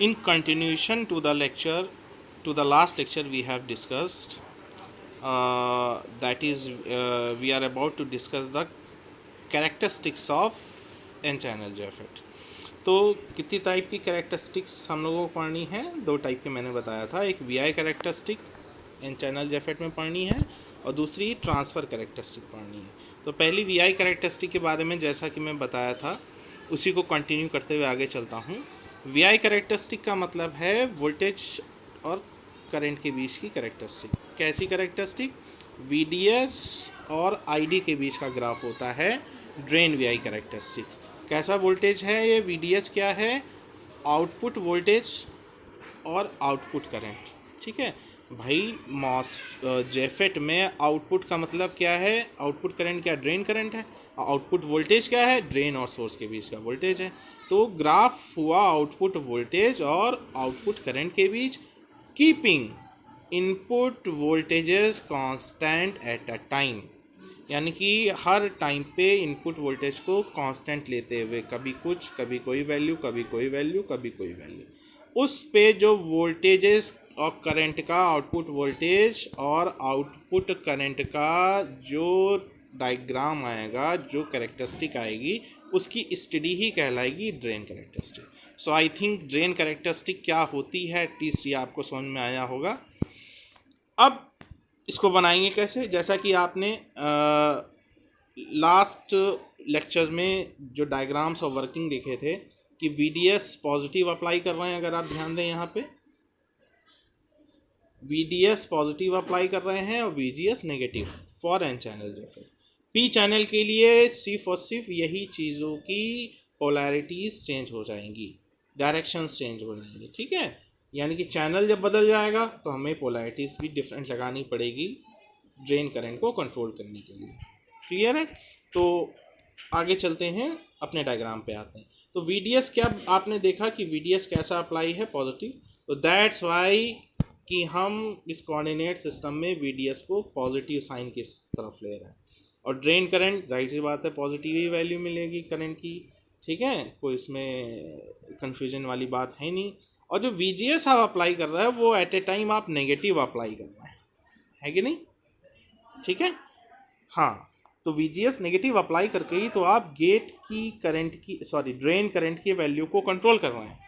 In continuation to the lecture, to the last lecture we have discussed, that is, we are about to discuss the characteristics of n channel JFET. तो कितनी type की characteristics हम लोगों को पढ़नी है? दो टाइप के मैंने बताया था, एक V characteristic N channel JFET में पढ़नी है और दूसरी ट्रांसफ़र कैरेक्टरिस्टिक पढ़नी है। तो पहली वी कैरेक्टरिस्टिक के बारे में जैसा कि मैं बताया था उसी को कंटिन्यू करते हुए आगे चलता हूँ। वी कैरेक्टरिस्टिक का मतलब है वोल्टेज और करंट के बीच की कैरेक्टरिस्टिक। कैसी कैरेक्टरिस्टिक? VDS और ID के बीच का ग्राफ होता है ड्रेन वी कैरेक्टरिस्टिक। कैसा वोल्टेज है ये? VDS क्या है? आउटपुट वोल्टेज और आउटपुट करंट। ठीक है भाई, मॉस जेफेट में आउटपुट का मतलब क्या है? आउटपुट करंट क्या? ड्रेन करंट है। आउटपुट वोल्टेज क्या है? ड्रेन और सोर्स के बीच का वोल्टेज है। तो ग्राफ हुआ आउटपुट वोल्टेज और आउटपुट करंट के बीच, keeping input voltages constant at a time, यानी कि हर टाइम पे इनपुट वोल्टेज को कांस्टेंट लेते हुए, कभी कुछ, कभी कोई वैल्यू, कभी कोई वैल्यू, कभी कोई वैल्यू, उस पे जो वोल्टेजेस और करंट का, आउटपुट वोल्टेज और आउटपुट करंट का जो डायग्राम आएगा, जो कैरेक्टरिस्टिक आएगी, उसकी स्टडी ही कहलाएगी drain characteristic. So I think drain characteristic क्या होती है एटलीस्ट ये आपको समझ में आया होगा। अब इसको बनाएंगे कैसे? जैसा कि आपने लास्ट लेक्चर में जो डायग्राम्स और वर्किंग देखे थे कि VDS पॉजिटिव अप्लाई कर रहे हैं, अगर आप ध्यान दें यहाँ पे VDS पॉजिटिव अप्लाई कर रहे हैं और VGS negative for N channel JFET. P channel के लिए सिर्फ और सिर्फ यही चीज़ों की पोलैरिटीज़ चेंज हो जाएंगी, डायरेक्शंस चेंज हो जाएंगी। ठीक है, यानी कि चैनल जब बदल जाएगा तो हमें पोलैरिटीज़ भी डिफरेंट लगानी पड़ेगी ड्रेन करंट को कंट्रोल करने के लिए। क्लियर है? तो आगे चलते हैं, अपने डायग्राम पे आते हैं। तो VDS क्या आपने देखा कि VDS कैसा अप्लाई है? पॉजिटिव। तो दैट्स वाई कि हम इस कोऑर्डिनेट सिस्टम में VDS को पॉजिटिव साइन की तरफ ले रहे हैं, और ड्रेन करंट जाहिर सी बात है पॉजिटिव ही वैल्यू मिलेगी करंट की। ठीक है, कोई इसमें कन्फ्यूजन वाली बात है नहीं। और जो VGS आप अप्लाई कर रहे हैं वो एट ए टाइम आप नेगेटिव अप्लाई कर रहे हैं, है कि नहीं? ठीक है, हाँ। तो VGS नेगेटिव अप्लाई करके ही तो आप गेट की करंट की, सॉरी, ड्रेन करंट की वैल्यू को कंट्रोल कर रहे हैं।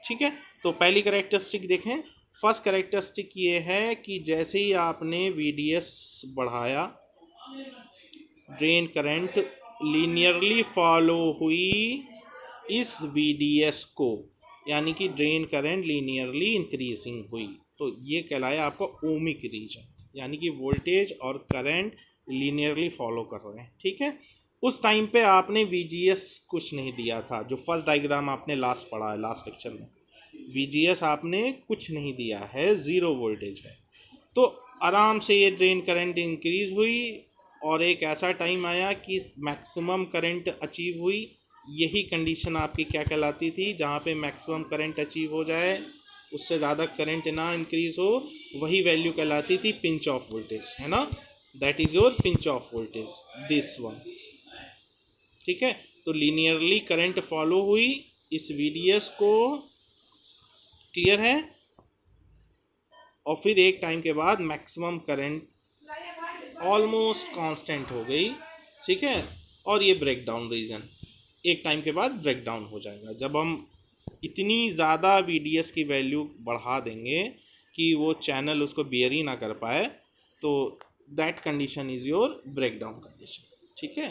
ठीक है, तो पहली कैरेक्टरिस्टिक देखें। फर्स्ट कैरेक्टरिस्टिक ये है कि जैसे ही आपने VDS बढ़ाया, ड्रेन करंट लीनियरली फॉलो हुई इस VDS को, यानी कि ड्रेन करंट लीनियरली इंक्रीजिंग हुई। तो ये कहलाया आपका ओमिक रीजन, यानी कि वोल्टेज और करंट लीनियरली फॉलो कर रहे हैं। ठीक है, उस टाइम पे आपने VGS कुछ नहीं दिया था। जो फर्स्ट डायग्राम आपने लास्ट पढ़ा है, लास्ट लेक्चर में, VGS आपने कुछ नहीं दिया है, ज़ीरो वोल्टेज है। तो आराम से ये ड्रेन करंट इंक्रीज हुई और एक ऐसा टाइम आया कि मैक्सिमम करंट अचीव हुई। यही कंडीशन आपकी क्या कहलाती थी? जहाँ पे मैक्सिमम करंट अचीव हो जाए, उससे ज़्यादा करंट ना इंक्रीज हो, वही वैल्यू कहलाती थी पिंच ऑफ वोल्टेज, है ना? That is your pinch of voltage, this one. ठीक है, तो लीनियरली करंट फॉलो हुई इस VDS को, क्लियर है? और फिर एक टाइम के बाद मैक्सिमम करंट ऑलमोस्ट कांस्टेंट हो गई। ठीक है, और ये ब्रेक डाउन रीजन एक टाइम के बाद ब्रेक डाउन हो जाएगा। जब हम इतनी ज़्यादा VDS की वैल्यू बढ़ा देंगे कि वो चैनल उसको बियर ही ना कर पाए, तो that condition is your breakdown condition. ठीक है,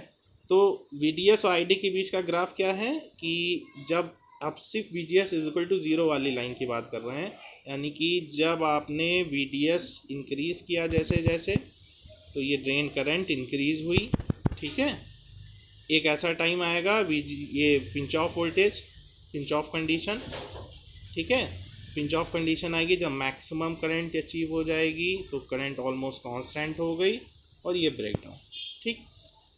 तो VDS और ID के बीच का ग्राफ क्या है कि जब आप सिर्फ VGS is equal to zero वाली लाइन की बात कर रहे हैं, यानी कि जब आपने VDS इंक्रीज़ किया जैसे जैसे, तो ये ड्रेन करंट इंक्रीज़ हुई। ठीक है, एक ऐसा टाइम आएगा ये pinch of voltage, pinch of condition. ठीक है, पिंच ऑफ कंडीशन आएगी जब मैक्सिमम करंट अचीव हो जाएगी, तो करंट ऑलमोस्ट कांस्टेंट हो गई और ये ब्रेक डाउन। ठीक,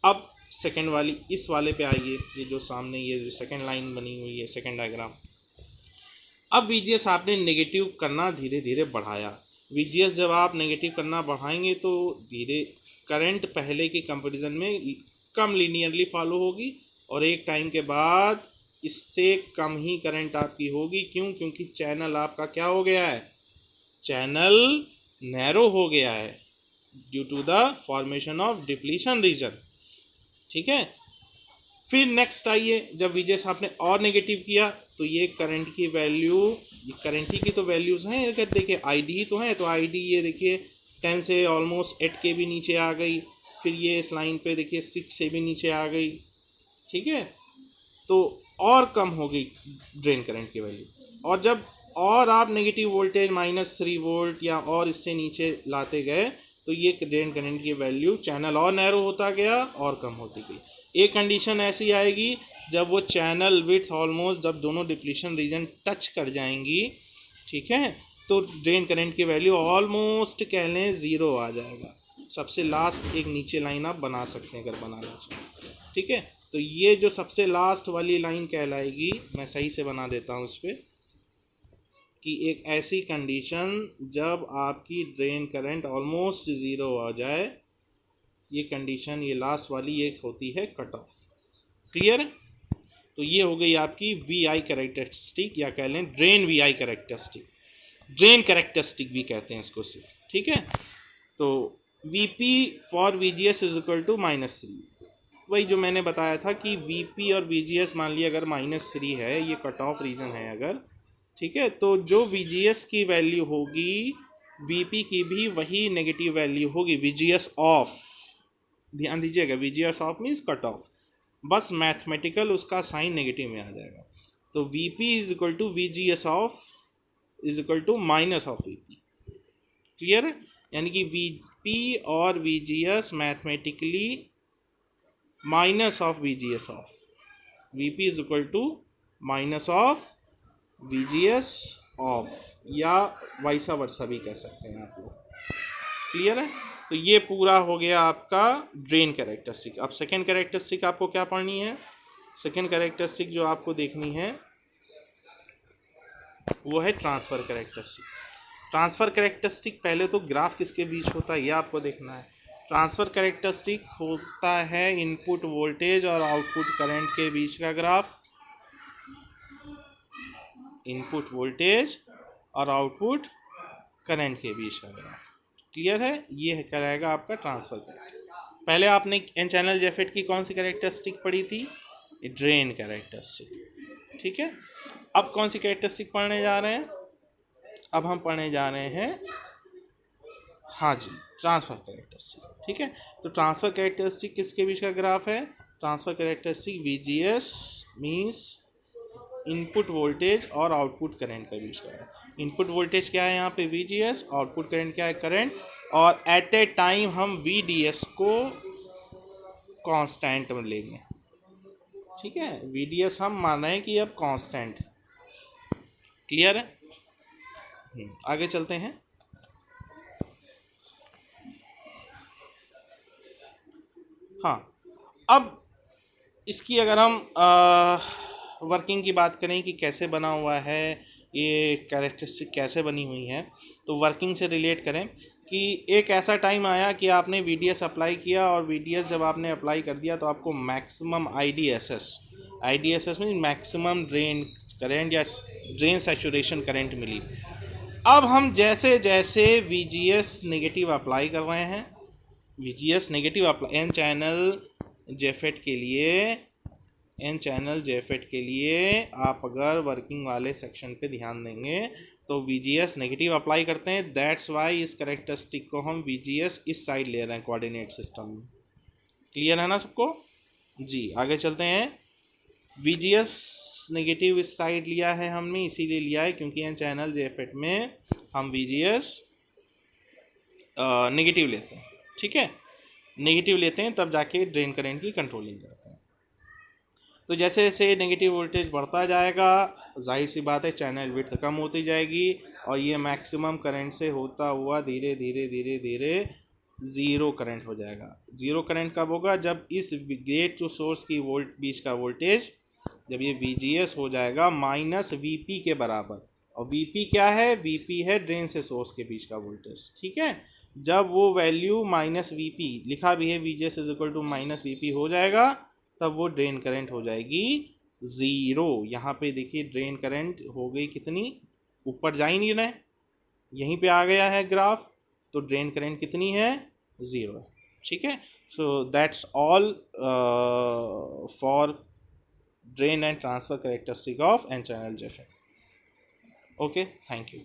अब सेकेंड वाली, इस वाले पे आइए, ये जो सामने ये जो सेकेंड लाइन बनी हुई है, सेकेंड डायग्राम। अब VGS आपने नेगेटिव करना धीरे धीरे बढ़ाया। VGS जब आप नेगेटिव करना बढ़ाएंगे तो धीरे करंट पहले के कंपैरिजन में कम लीनियरली फॉलो होगी, और एक टाइम के बाद इससे कम ही करंट आपकी होगी। क्यों? क्योंकि चैनल आपका क्या हो गया है, चैनल नैरो हो गया है due to the formation of depletion region. ठीक है, फिर नेक्स्ट आइए, जब वीजेस आपने और नेगेटिव किया तो ये करंट की वैल्यू, ये करंट ही की तो वैल्यूज़ हैं, अगर देखिए आई डी ही तो है, तो आई डी ये देखिए 10 से ऑलमोस्ट 8 के भी नीचे आ गई, फिर ये इस लाइन पे देखिए 6 से भी नीचे आ गई। ठीक है, तो और कम हो गई ड्रेन करंट की वैल्यू। और जब और आप नेगेटिव वोल्टेज -3 वोल्ट या और इससे नीचे लाते गए तो ये ड्रेन करंट की वैल्यू, चैनल और नैरो होता गया और कम होती गई। एक कंडीशन ऐसी आएगी जब वो चैनल विड्थ ऑलमोस्ट, जब दोनों डिप्लीशन रीजन टच कर जाएंगी, ठीक है, तो ड्रेन करंट की वैल्यू ऑलमोस्ट कह लें 0 आ जाएगा। सबसे लास्ट एक नीचे लाइन आप बना सकते हैं अगर बनाना चाहें। ठीक है, तो ये जो सबसे लास्ट वाली लाइन कहलाएगी, मैं सही से बना देता हूँ इस पर, कि एक ऐसी कंडीशन जब आपकी ड्रेन करंट ऑलमोस्ट 0 आ जाए, ये कंडीशन, ये लास्ट वाली एक होती है कट ऑफ। क्लियर है? तो ये हो गई आपकी वी आई कैरेक्टरिस्टिक, या कह लें drain V I characteristic, drain characteristic भी कहते हैं इसको सिर्फ। ठीक है, तो V P for V G S is equal to -3, वही जो मैंने बताया था कि वी पी और वी जी एस मान लिया अगर -3 है, ये कट ऑफ रीजन है अगर, ठीक है, तो जो वी जी एस की वैल्यू होगी वी पी की भी वही नेगेटिव वैल्यू होगी, वी जी एस ऑफ, ध्यान दीजिएगा, V G S off means cut off, बस मैथमेटिकल उसका साइन नेगेटिव में आ जाएगा। तो V P is equal to V G S off is equal to minus of V P. Clear है? यानी कि वी पी और V G S mathematically minus of V G S off, V P is equal to minus of V G S off, या vice वर्सा भी कह सकते हैं आप लोग। क्लियर है? तो ये पूरा हो गया आपका ड्रेन कैरेक्टरिस्टिक। अब सेकेंड कैरेक्टरिस्टिक आपको क्या पढ़नी है? सेकेंड कैरेक्टरिस्टिक जो आपको देखनी है वो है ट्रांसफ़र कैरेक्टरिस्टिक। ट्रांसफ़र कैरेक्टरिस्टिक, पहले तो ग्राफ किसके बीच होता है ये आपको देखना है। ट्रांसफ़र कैरेक्टरिस्टिक होता है इनपुट वोल्टेज और आउटपुट करंट के बीच का ग्राफ, इनपुट वोल्टेज और आउटपुट करंट के बीच का ग्राफ। क्लियर है? ये कराएगा आपका ट्रांसफ़र कैरेक्टरिस्टिक। पहले आपने एन चैनल जेफेट की कौन सी कैरेक्टरिस्टिक पढ़ी थी? Drain characteristic. ठीक है, अब कौन सी कैरेक्टरिस्टिक पढ़ने जा रहे हैं? अब हम पढ़ने जा रहे हैं, हाँ जी, ट्रांसफ़र कैरेक्टरिस्टिक। ठीक है, तो ट्रांसफ़र कैरेक्टरिस्टिक किसके बीच का ग्राफ है? Transfer characteristic we G S means input voltage और आउटपुट करंट का बीच का है। इनपुट वोल्टेज क्या है यहाँ पे? We G S, output current क्या है? करंट। और एट ए टाइम हम वी डी एस को कांस्टेंट में लेंगे। ठीक है, वी डी एस हम मान रहे हैं कि अब कांस्टेंट है। क्लियर है? आगे चलते हैं। हाँ, अब इसकी अगर हम वर्किंग की बात करें कि कैसे बना हुआ है, ये कैरेक्टरिस्टिक कैसे बनी हुई है, तो वर्किंग से रिलेट करें कि एक ऐसा टाइम आया कि आपने VDS अप्लाई किया, और VDS जब आपने अप्लाई कर दिया तो आपको maximum IDSS mean maximum drain current या ड्रेन सैचुरेशन करंट मिली। अब हम जैसे जैसे VGS नेगेटिव अप्लाई कर रहे हैं, VGS negative apply N channel JFET के लिए आप अगर वर्किंग वाले सेक्शन पे ध्यान देंगे तो VGS नेगेटिव अप्लाई करते हैं। दैट्स वाई इस कैरेक्टरिस्टिक को हम VGS इस साइड ले रहे हैं कोऑर्डिनेट सिस्टम में। क्लियर है ना सबको? जी, आगे चलते हैं। VGS नेगेटिव इस साइड लिया है हमने, इसीलिए लिया है क्योंकि एन चैनल जेफेट में हम VGS नेगेटिव लेते हैं। ठीक है, नेगेटिव लेते हैं तब जाके ड्रेन करंट की कंट्रोलिंग करते हैं। तो जैसे जैसे नेगेटिव वोल्टेज बढ़ता जाएगा, जाहिर सी बात है चैनल विड्थ कम होती जाएगी, और ये मैक्सिमम करंट से होता हुआ धीरे धीरे धीरे धीरे ज़ीरो करंट हो जाएगा। ज़ीरो करंट कब होगा? जब इस गेट टू सोर्स की बीच का वोल्टेज, जब ये VGS हो जाएगा -VP के बराबर। और VP क्या है? VP है ड्रेन से सोर्स के बीच का वोल्टेज। ठीक है, जब वो वैल्यू -VP लिखा भी है, VGS is equal to -VP हो जाएगा, तब वो ड्रेन करंट हो जाएगी ज़ीरो। यहाँ पे देखिए ड्रेन करंट हो गई कितनी, ऊपर जा ही नहीं रहे, यहीं पे आ गया है ग्राफ, तो ड्रेन करंट कितनी है, ज़ीरो है। ठीक है, so that's all for drain and transfer characteristic of N channel JFET. Okay, thank you.